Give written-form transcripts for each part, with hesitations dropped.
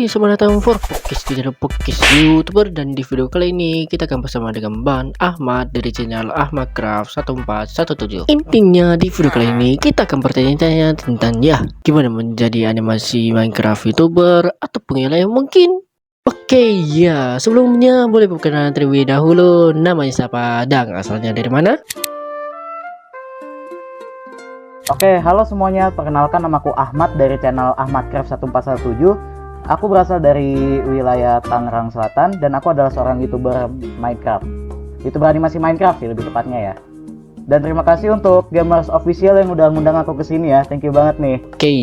Hai, selamat datang for podcast di channel podcast YouTuber. Dan di video kali ini kita akan bersama dengan Bang Ahmad dari channel Ahmad Craft 1417. Intinya di video kali ini kita akan bertanya-tanya tentang gimana menjadi animasi Minecraft YouTuber ataupun yang lain mungkin. Oke, sebelumnya boleh perkenalan terlebih dahulu, namanya siapa dan asalnya dari mana? Oke, halo semuanya. Perkenalkan, namaku Ahmad dari channel Ahmad Craft 1417. Aku berasal dari wilayah Tangerang Selatan dan aku adalah seorang YouTuber Minecraft. YouTuber animasi Minecraft sih lebih tepatnya ya. Dan terima kasih untuk Gamers Official yang udah ngundang aku ke sini ya. Thank you banget nih. Oke,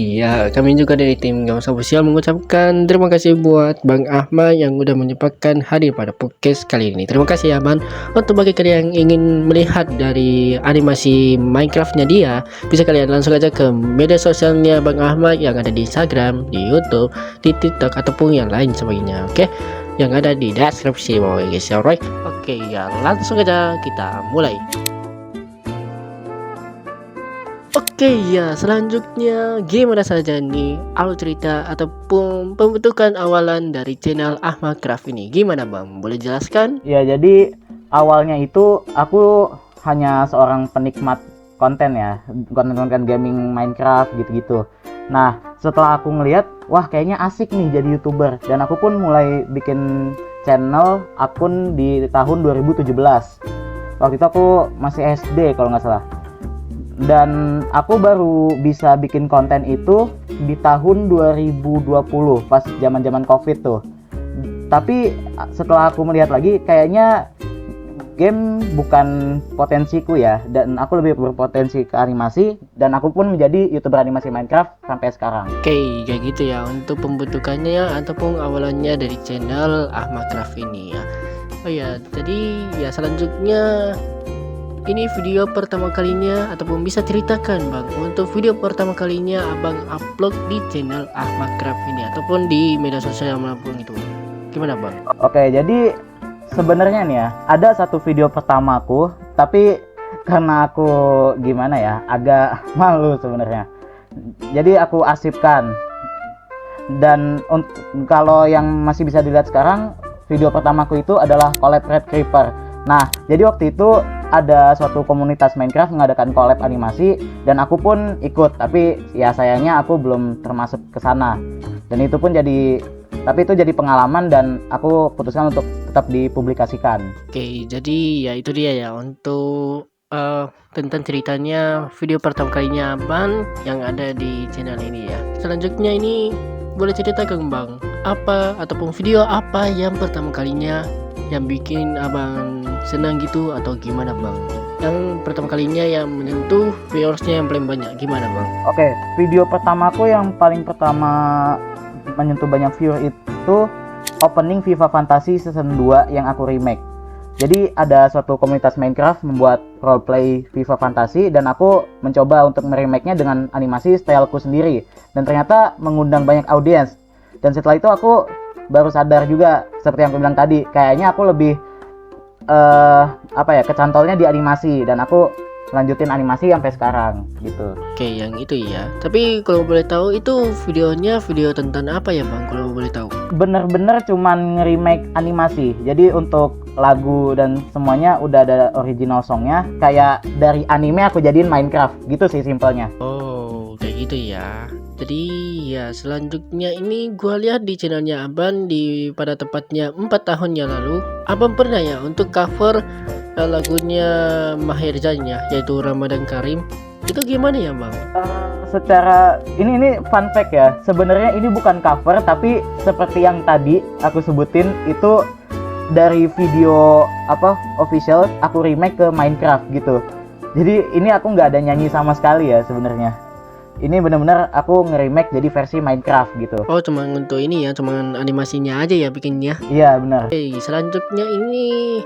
kami juga dari tim Gamers Official mengucapkan terima kasih buat Bang Ahmad yang udah menyempatkan hadir pada podcast kali ini. Terima kasih ya Bang. Untuk bagi kalian yang ingin melihat dari animasi Minecraftnya dia, bisa kalian langsung aja ke media sosialnya Bang Ahmad yang ada di Instagram, di YouTube, di TikTok ataupun yang lain sebagainya. Oke, yang ada di deskripsi bawah guys. Alright. Oke, langsung aja kita mulai. Oke, selanjutnya gimana saja nih alur cerita ataupun pembentukan awalan dari channel Ahmad Craft ini? Gimana Bang? Boleh jelaskan? Ya, jadi awalnya itu aku hanya seorang penikmat konten ya, konten-konten gaming Minecraft gitu-gitu. Nah, setelah aku ngeliat, wah kayaknya asik nih jadi YouTuber, dan aku pun mulai bikin channel akun di tahun 2017. Waktu itu aku masih SD kalau nggak salah. Dan aku baru bisa bikin konten itu di tahun 2020 pas zaman-zaman Covid tuh. Tapi setelah aku melihat lagi, kayaknya game bukan potensiku ya, dan aku lebih berpotensi ke animasi, dan aku pun menjadi YouTuber animasi Minecraft sampai sekarang. Oke, kayak gitu ya untuk pembentukannya ataupun awalannya dari channel Ahmad Craft ini ya. Oh ya, jadi selanjutnya ini video pertama kalinya ataupun bisa ceritakan Bang untuk video pertama kalinya Abang upload di channel Ahmad Craft ini ataupun di media sosial manapun itu. Gimana Bang? Oke, jadi sebenarnya nih ya, ada satu video pertamaku, tapi karena aku gimana ya, agak malu sebenarnya. Jadi aku arsipkan. Dan kalau yang masih bisa dilihat sekarang, video pertamaku itu adalah collab Red Creeper. Nah, jadi waktu itu ada suatu komunitas Minecraft mengadakan collab animasi dan aku pun ikut, tapi ya sayangnya aku belum termasuk ke sana. Dan itu pun tapi itu jadi pengalaman dan aku putuskan untuk tetap dipublikasikan. Oke, jadi itu dia ya untuk tentang ceritanya video pertama kalinya Abang yang ada di channel ini ya. Selanjutnya ini boleh ceritakan Bang, apa ataupun video apa yang pertama kalinya yang bikin Abang senang gitu atau gimana Bang? Yang pertama kalinya yang menyentuh viewersnya yang paling banyak, gimana Bang? Oke, video pertamaku yang paling pertama menyentuh banyak viewer itu opening FIFA Fantasy Season 2 yang aku remake. Jadi ada suatu komunitas Minecraft membuat roleplay FIFA Fantasy dan aku mencoba untuk meremake-nya dengan animasi styleku sendiri, dan ternyata mengundang banyak audiens. Dan setelah itu aku baru sadar juga, seperti yang aku bilang tadi, kayaknya aku lebih kecantolnya di animasi, dan aku lanjutin animasi sampai sekarang gitu. Oke, yang itu ya. Tapi kalau boleh tahu itu videonya video tentang apa ya Bang, kalau boleh tahu? Bener-bener cuman nge-remake animasi. Jadi untuk lagu dan semuanya udah ada original songnya, kayak dari anime aku jadiin Minecraft gitu sih simpelnya. Oh, kayak gitu ya. Jadi selanjutnya ini gua lihat di channelnya Abang pada tepatnya 4 tahun yang lalu Abang pernah ya untuk cover lagunya Maher Zain ya, yaitu Ramadan Karim. Itu gimana ya Bang? Secara ini fun fact ya, sebenarnya ini bukan cover, tapi seperti yang tadi aku sebutin, itu dari video official aku remake ke Minecraft gitu. Jadi ini aku nggak ada nyanyi sama sekali ya sebenarnya. Ini benar-benar aku nge-remake jadi versi Minecraft gitu. Oh, cuman untuk ini ya, cuman animasinya aja ya bikinnya. Iya, benar. Oke, selanjutnya ini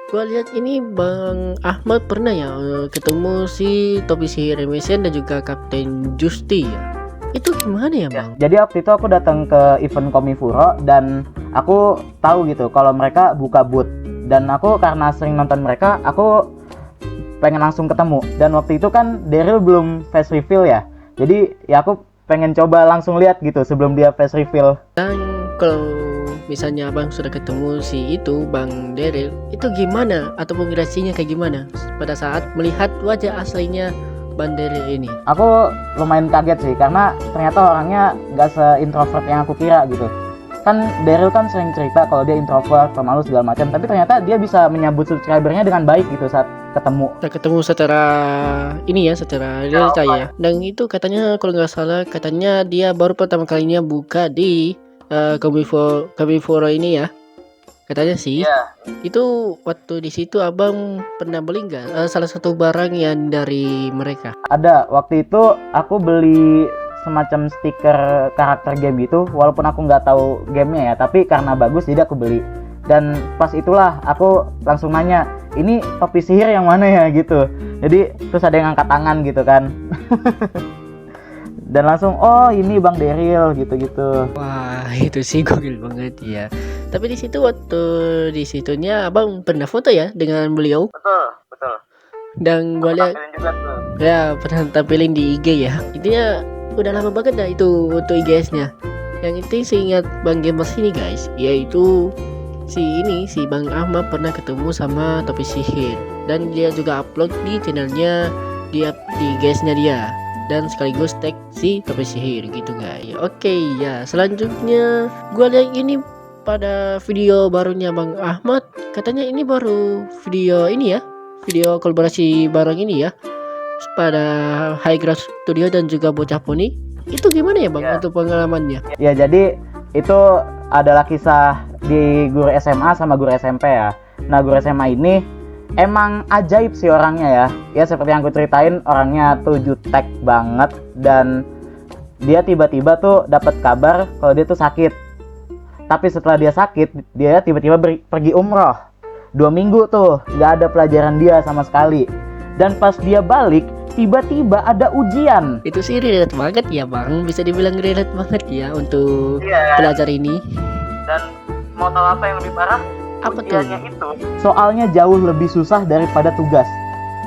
gua lihat ini Bang Ahmad pernah ya ketemu si Topi Sihir Remesian dan juga Kapten Justi ya. Itu gimana ya Bang? Jadi waktu itu aku datang ke event Komifuro dan aku tahu gitu kalau mereka buka booth, dan aku karena sering nonton mereka, aku pengen langsung ketemu. Dan waktu itu kan Daryl belum face reveal ya. Jadi ya aku pengen coba langsung lihat gitu sebelum dia face reveal. Dan kalau misalnya abang sudah ketemu si itu Bang Daryl, itu gimana ataupun reaksinya kayak gimana pada saat melihat wajah aslinya Bang Daryl ini? Aku lumayan kaget sih karena ternyata orangnya gak se-introvert yang aku kira gitu. Kan Daryl kan sering cerita kalau dia introvert, pemalu segala macam, tapi ternyata dia bisa menyambut subscribernya dengan baik gitu saat ketemu. Kita ketemu secara ini ya, secara realita ya. Dan itu katanya kalau nggak salah, katanya dia baru pertama kalinya buka di Komifora ini ya. Katanya sih. Itu waktu di situ abang pernah beli nggak salah satu barang yang dari mereka? Ada, waktu itu aku beli semacam stiker karakter game gitu, walaupun aku nggak tahu gamenya ya, tapi karena bagus jadi aku beli. Dan pas itulah aku langsung nanya, ini topi sihir yang mana ya gitu. Jadi terus ada yang angkat tangan gitu kan. Dan langsung, oh ini Bang Daryl gitu-gitu. Wah, itu sih gokil banget ya. Tapi di situ waktu di situnya abang pernah foto ya dengan beliau? Betul. Dan gue lihat Juga tuh. ya pernah tampilin di IG ya. Intinya udah lama banget dah itu untuk IGS-nya. Yang itu seingat Bang Gamers ini guys, yaitu si Bang Ahmad pernah ketemu sama topi sihir dan dia juga upload di channelnya dia di IGS-nya dia dan sekaligus tag si topi sihir gitu guys. Oke ya, selanjutnya gua lihat ini pada video barunya Bang Ahmad, katanya ini baru video ini ya, video kolaborasi bareng ini ya pada High Grass Studio dan juga Bocah Poni. Itu gimana ya Bang untuk pengalamannya? Ya jadi itu adalah kisah di guru SMA sama guru SMP ya. Nah guru SMA ini emang ajaib sih orangnya ya. Ya seperti yang aku ceritain, orangnya tuh jutek banget dan dia tiba-tiba tuh dapat kabar kalau dia tuh sakit. Tapi setelah dia sakit, dia tiba-tiba pergi umroh. 2 minggu tuh nggak ada pelajaran dia sama sekali. Dan pas dia balik, tiba-tiba ada ujian. Itu sih relate banget ya Bang, bisa dibilang relate banget ya untuk pelajar ini. Dan mau tahu apa yang lebih parah? Apa tuh? Itu soalnya jauh lebih susah daripada tugas.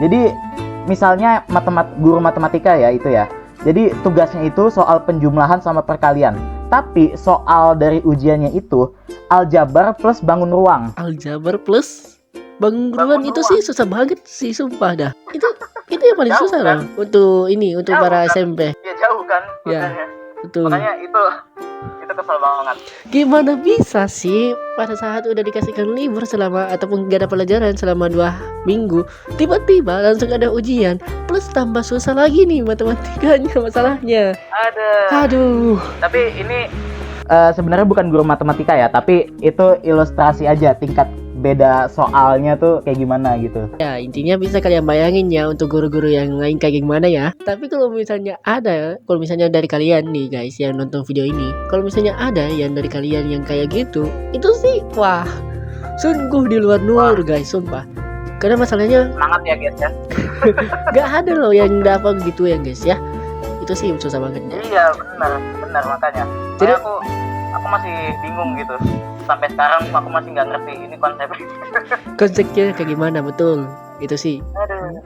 Jadi misalnya guru matematika ya itu ya. Jadi tugasnya itu soal penjumlahan sama perkalian. Tapi soal dari ujiannya itu aljabar plus bangun ruang. Aljabar plus bangun ruang itu sih susah banget sih sumpah dah. Itu yang paling susah loh untuk para SMP. Ya jauh kan? Ya, betul. Makanya itu kesel banget. Gimana bisa sih pada saat udah dikasihkan libur selama ataupun gak ada pelajaran selama 2 minggu, tiba-tiba langsung ada ujian plus tambah susah lagi nih matematikanya masalahnya. Aduh. Tapi ini sebenarnya bukan guru matematika ya, tapi itu ilustrasi aja tingkat beda soalnya tuh kayak gimana gitu. Ya intinya bisa kalian bayangin ya untuk guru-guru yang lain kayak gimana ya. Tapi kalau misalnya dari kalian nih guys yang nonton video ini, kalau misalnya ada yang dari kalian yang kayak gitu, itu sih wah sungguh di luar nur guys, sumpah. Karena masalahnya semangat ya guys ya. Gak ada loh yang dapat gitu ya guys ya. Itu sih susah banget ya. Iya benar makanya. Jadi aku masih bingung gitu. Sampai sekarang aku masih nggak ngerti ini konsepnya kayak gimana, betul itu sih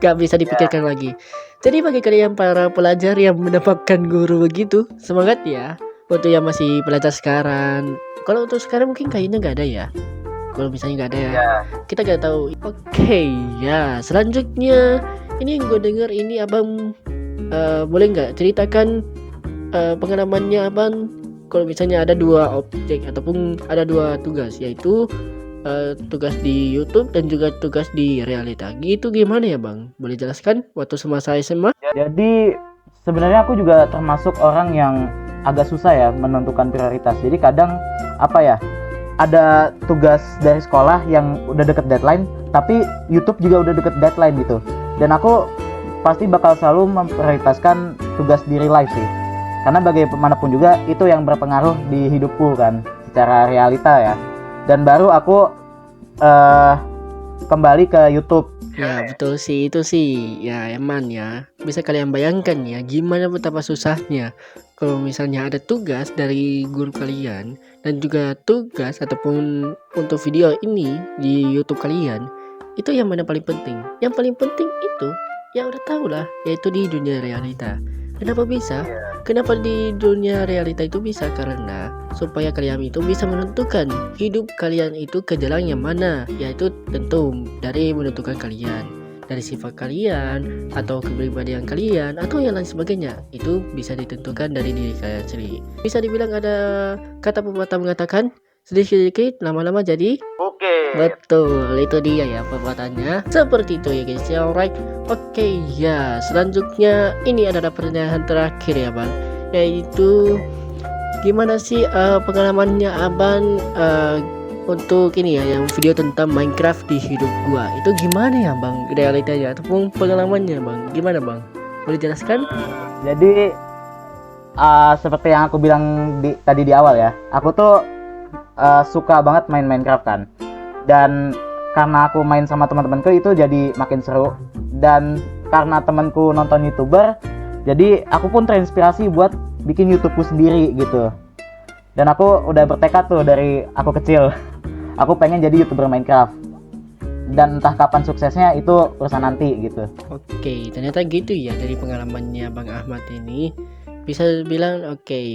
nggak bisa dipikirkan lagi. Jadi bagi kalian para pelajar yang mendapatkan guru begitu, semangat ya untuk yang masih pelajar sekarang. Kalau untuk sekarang mungkin kayaknya nggak ada ya, kalau misalnya nggak ada ya, kita nggak tahu. Oke ya, selanjutnya ini yang gue dengar ini abang boleh nggak ceritakan pengalamannya abang kalau misalnya ada 2 objek ataupun ada 2 tugas, yaitu tugas di YouTube dan juga tugas di realita. Gitu gimana ya Bang? Boleh jelaskan waktu semasa SMA? Jadi sebenarnya aku juga termasuk orang yang agak susah ya menentukan prioritas. Jadi kadang ada tugas dari sekolah yang udah deket deadline, tapi YouTube juga udah deket deadline gitu. Dan aku pasti bakal selalu memprioritaskan tugas di real life sih. Karena bagaimanapun juga itu yang berpengaruh di hidupku kan, secara realita ya. Dan baru aku kembali ke YouTube. Ya betul sih, itu sih ya emang ya. Bisa kalian bayangkan ya gimana betapa susahnya kalau misalnya ada tugas dari guru kalian dan juga tugas ataupun untuk video ini di YouTube kalian. Itu yang mana paling penting? Yang paling penting itu ya udah tahu lah, yaitu di dunia realita. Kenapa bisa? Kenapa di dunia realita itu bisa? Karena supaya kalian itu bisa menentukan hidup kalian itu ke jalan yang mana, yaitu tentu dari menentukan kalian, dari sifat kalian atau kepribadian kalian atau yang lain sebagainya. Itu bisa ditentukan dari diri kalian sendiri. Bisa dibilang ada kata pepatah mengatakan sedikit-sedikit lama-lama jadi. Betul, itu dia ya pepatahnya. Seperti itu ya guys ya, alright. Oke ya, selanjutnya ini adalah pertanyaan terakhir ya bang, yaitu gimana sih pengalamannya abang untuk ini ya, yang video tentang Minecraft di hidup gua itu gimana ya bang, realitanya ataupun pengalamannya bang, gimana bang, boleh jelaskan? Jadi seperti yang aku bilang tadi di awal ya, aku tuh suka banget main Minecraft kan. Dan karena aku main sama teman-temanku itu jadi makin seru. Dan karena temanku nonton YouTuber, jadi aku pun terinspirasi buat bikin YouTubeku sendiri gitu. Dan aku udah bertekad tuh dari aku kecil, aku pengen jadi YouTuber Minecraft. Dan entah kapan suksesnya itu urusan nanti gitu. Oke, ternyata gitu ya dari pengalamannya Bang Ahmad ini. Bisa dibilang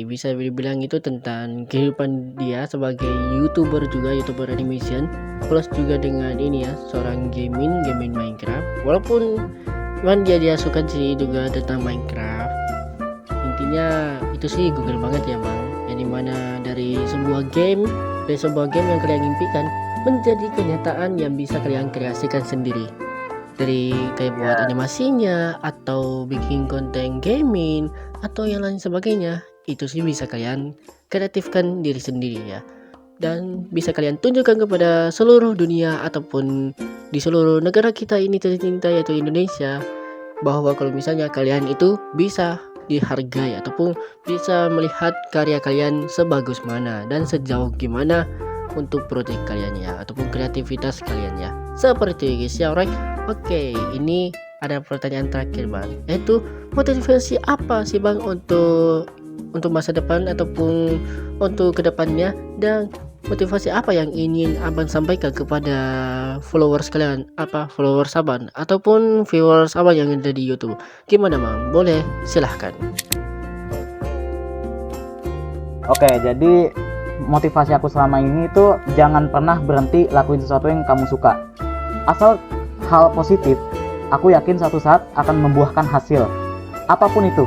bisa dibilang itu tentang kehidupan dia sebagai YouTuber juga, YouTuber animation, plus juga dengan ini ya, seorang gaming Minecraft. Walaupun dia suka sih juga tentang Minecraft. Intinya itu sih Google banget ya bang, yang dimana dari sebuah game yang kalian impikan menjadi kenyataan yang bisa kalian kreasikan sendiri, dari kayak buat animasinya atau bikin konten gaming atau yang lain sebagainya. Itu sih bisa kalian kreatifkan diri sendiri ya, dan bisa kalian tunjukkan kepada seluruh dunia ataupun di seluruh negara kita ini tercinta yaitu Indonesia, bahwa kalau misalnya kalian itu bisa dihargai ataupun bisa melihat karya kalian sebagus mana dan sejauh gimana untuk proyek kalian ya, ataupun kreativitas kalian ya. Seperti itu guys ya, alright. Oke, ini ada pertanyaan terakhir bang, yaitu motivasi apa sih bang untuk masa depan ataupun untuk kedepannya, dan motivasi apa yang ingin abang sampaikan kepada followers kalian, followers abang ataupun viewers abang yang ada di YouTube? Gimana bang, boleh silahkan. Oke, jadi motivasi aku selama ini itu jangan pernah berhenti lakuin sesuatu yang kamu suka. Asal hal positif, aku yakin suatu saat akan membuahkan hasil. Apapun itu,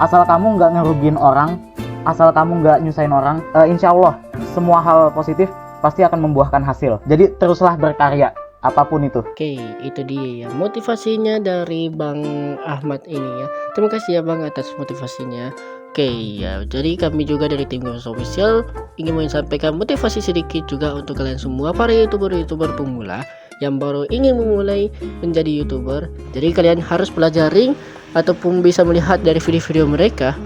asal kamu nggak ngerugiin orang, asal kamu nggak nyusahin orang, insya Allah semua hal positif pasti akan membuahkan hasil. Jadi teruslah berkarya, apapun itu. Oke, itu dia ya motivasinya dari Bang Ahmad ini ya. Terima kasih ya Bang atas motivasinya. Oke ya, jadi kami juga dari tim Gamers Official ingin menyampaikan motivasi sedikit juga untuk kalian semua para YouTuber pemula yang baru ingin memulai menjadi YouTuber. Jadi kalian harus pelajari ataupun bisa melihat dari video-video mereka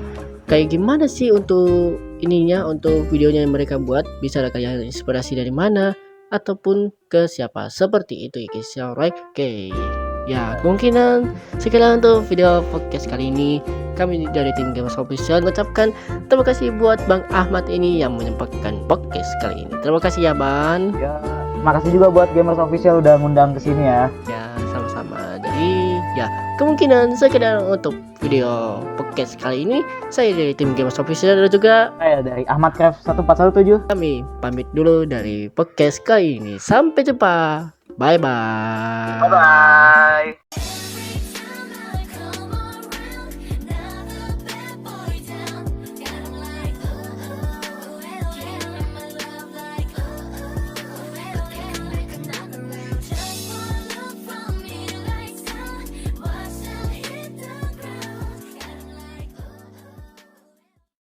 kayak gimana sih untuk ininya, untuk videonya yang mereka buat, bisa kalian inspirasi dari mana ataupun ke siapa, seperti itu ya guys ya, alright. Oke ya, kemungkinan sekian untuk video podcast kali ini. Kami dari tim Gamers Official mengucapkan terima kasih buat Bang Ahmad ini yang menyempatkan podcast kali ini. Terima kasih ya Bang. Ya, makasih juga buat Gamers Official udah ngundang ke sini ya. Ya, sama-sama. Jadi ya, kemungkinan sekedar untuk video podcast kali ini, saya dari tim Gamers Official dan juga Saya dari Ahmad Craft 1417. kami pamit dulu dari podcast kali ini. Sampai jumpa. Bye bye. Bye bye.